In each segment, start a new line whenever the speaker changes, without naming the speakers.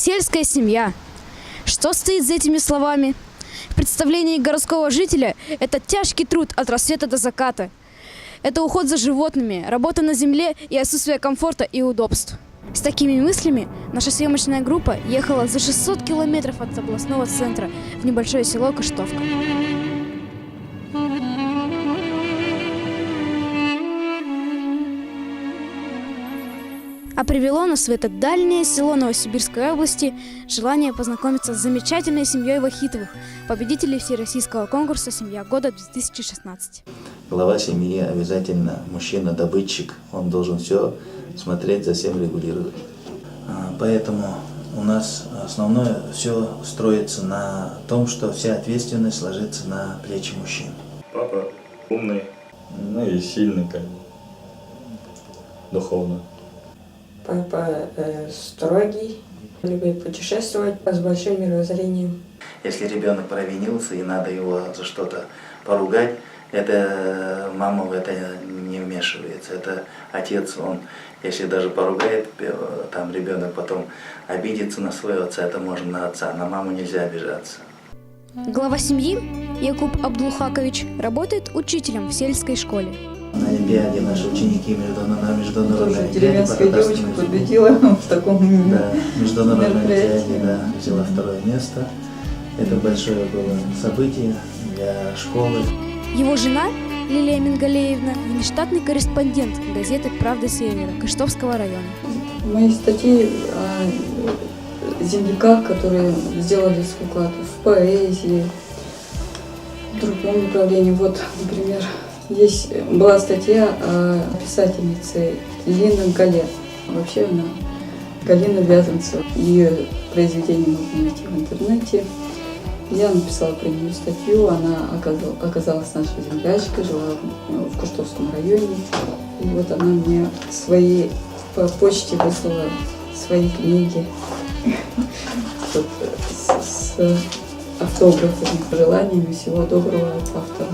Сельская семья. Что стоит за этими словами? В представлении городского жителя это тяжкий труд от рассвета до заката. Это уход за животными, работа на земле и отсутствие комфорта и удобств. С такими мыслями наша съемочная группа ехала за 600 километров от областного центра в небольшое село Кыштовка. А привело нас в это дальнее село Новосибирской области желание познакомиться с замечательной семьей Вахитовых, победителей всероссийского конкурса «Семья года-2016».
Глава семьи обязательно мужчина-добытчик, он должен все смотреть, за всем регулировать. Поэтому у нас основное все строится на том, что вся ответственность ложится на плечи мужчин.
Папа умный, ну и сильный, как бы, духовно.
Папа строгий, любит путешествовать с большим мировоззрением.
Если ребенок провинился и надо его за что-то поругать, это мама в это не вмешивается. Это отец, он, если даже поругает, там ребенок потом обидится на своего отца, это можно на отца, на маму нельзя обижаться.
Глава семьи Якуб Абдулхакович работает учителем в сельской школе.
На Олимпиаде наши ученики международной Олимпиаде
Деревенская девочка победила в таком
международной Олимпиаде, взяла второе место. Это большое было событие для школы.
Его жена Лилия Мингалеевна – внештатный корреспондент газеты «Правда Севера» Кыштовского района.
Мои статьи о земляках, которые сделали свой вклад в поэзии, в другом направлении. Вот, например, есть была статья о писательнице Лине Гале. Вообще она Галина Вяземцева. Ее произведения можно найти в интернете. Я написала про нее статью, она оказалась нашей землячкой, жила в Кыштовском районе. И вот она мне по почте выслала свои книги с автографами, пожеланиями всего доброго от автора.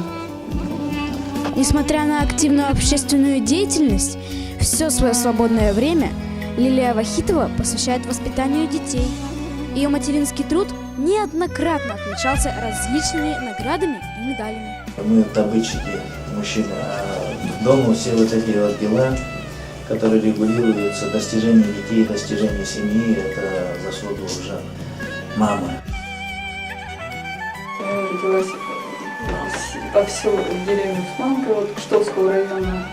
Несмотря на активную общественную деятельность, все свое свободное время Лилия Вахитова посвящает воспитанию детей. Ее материнский труд неоднократно отмечался различными наградами и медалями.
Мы добытчики, мужчины, а дома все вот эти вот дела, которые регулируются, достижения детей, достижения семьи, это заслуга уже мамы.
Я родилась в деревне Усманка, вот Кыштовского района.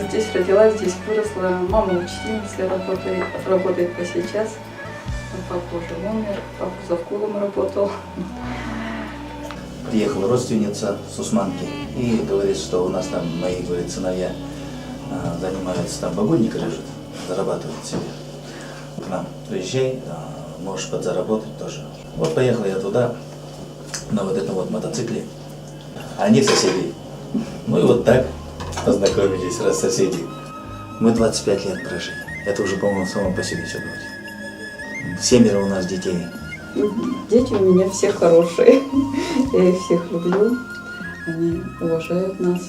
Здесь родилась, здесь выросла. Мама учительница, работает по сейчас. Папа уже умер, папа завкулом работал.
Приехала родственница с Усманки и говорит, что у нас там мои, говорит, сыновья занимаются, там багульник режут, зарабатывают себе. К нам приезжай, можешь подзаработать тоже. Вот поехал я туда, на вот этом вот мотоцикле, а они соседи. Ну и вот так познакомились, раз соседи. Мы 25 лет прожили. Это уже, по-моему, само по себе все говорит. 7 у нас детей.
Дети у меня все хорошие. Я их всех люблю. Они уважают нас,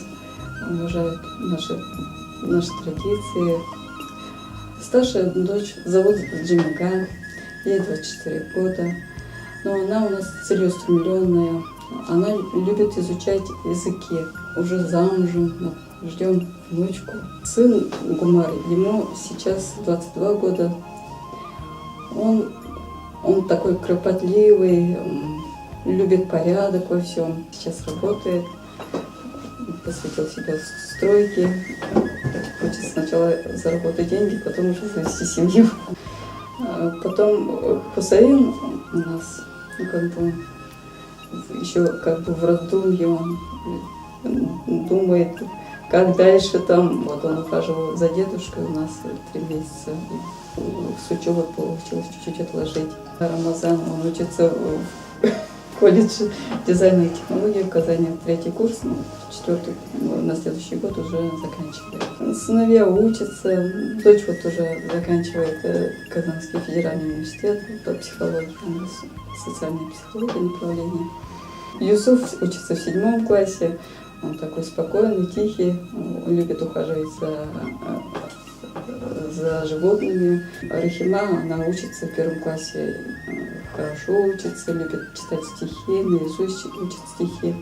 уважают наши традиции. Старшая дочь зовут Джимика, ей 24 года. Но она у нас целеустремленная. Она любит изучать языки. Уже замужем, ждем внучку. Сын Гумар, ему сейчас 22 года. Он такой кропотливый, любит порядок во всем. Сейчас работает, посвятил себя стройке. Хочет сначала заработать деньги, потом уже завести семью. Потом Хусаин у нас, еще в раздумье, он думает, как дальше там. Вот он ухаживал за дедушкой у нас 3 месяца. С учебой получилось чуть-чуть отложить. Рамазан, он учится в колледже дизайна и технологий в Казани, 3-й курс, 4-й, на следующий год уже заканчивает. Сыновья учатся, дочь вот уже заканчивает Казанский федеральный университет по психологии, социальной психологии направление. Юсуф учится в 7 классе, он такой спокойный, тихий, он любит ухаживать за животными. Рахима, она учится в 1 классе, хорошо учится, любит читать стихи, наизусть учит стихи.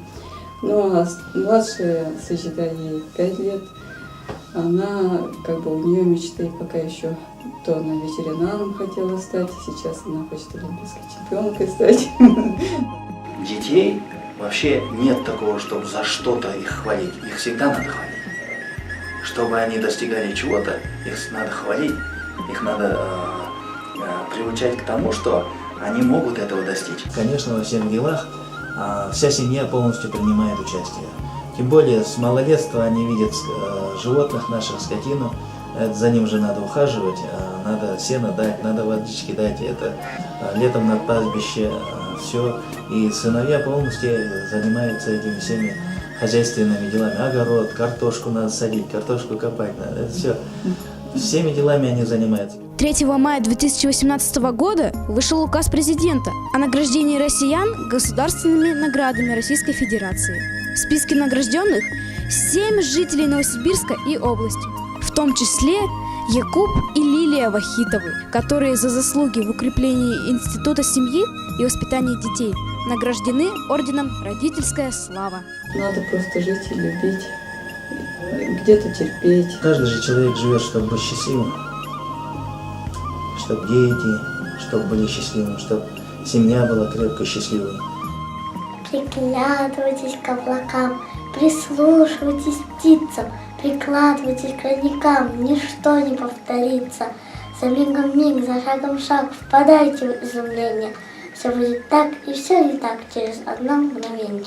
Ну а младшая Саджида, ей 5 лет, она, как бы у нее мечты пока еще, то она ветеринаром хотела стать, сейчас она хочет олимпийской чемпионкой стать.
Детей вообще нет такого, чтобы за что-то их хвалить. Их всегда надо хвалить. Чтобы они достигали чего-то, их надо хвалить. Их надо приучать к тому, что они могут этого достичь. Конечно, во всех делах вся семья полностью принимает участие. Тем более с малолетства они видят животных наших, скотину. За ним же надо ухаживать, надо сено дать, надо водички дать. Это летом на пастбище все. И сыновья полностью занимаются этими всеми хозяйственными делами. Огород, картошку надо садить, картошку копать надо. Это все. Всеми делами они занимаются.
3 мая 2018 года вышел указ президента о награждении россиян государственными наградами Российской Федерации. В списке награжденных 7 жителей Новосибирска и области, в том числе Якуб и Лилия Вахитовы, которые за заслуги в укреплении института семьи и воспитании детей награждены орденом «Родительская слава».
Надо просто жить и любить, где-то терпеть.
Каждый же человек живет, чтобы быть счастливым, чтобы дети, чтобы были счастливыми, чтобы семья была крепко счастливой.
Приглядывайтесь к облакам, прислушивайтесь к птицам, прикладывайтесь к родникам, ничто не повторится. За мигом миг, за шагом шаг, впадайте в изумление. Все будет так и все не так через одно мгновение.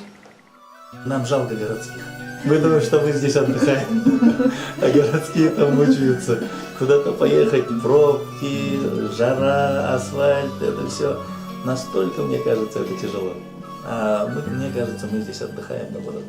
Нам жалко городских. Мы думаем, что мы здесь отдыхаем, а городские там мучаются. Куда-то поехать, пробки, жара, асфальт, это все. Настолько, мне кажется, это тяжело. А мне кажется, мы здесь отдыхаем, наоборот.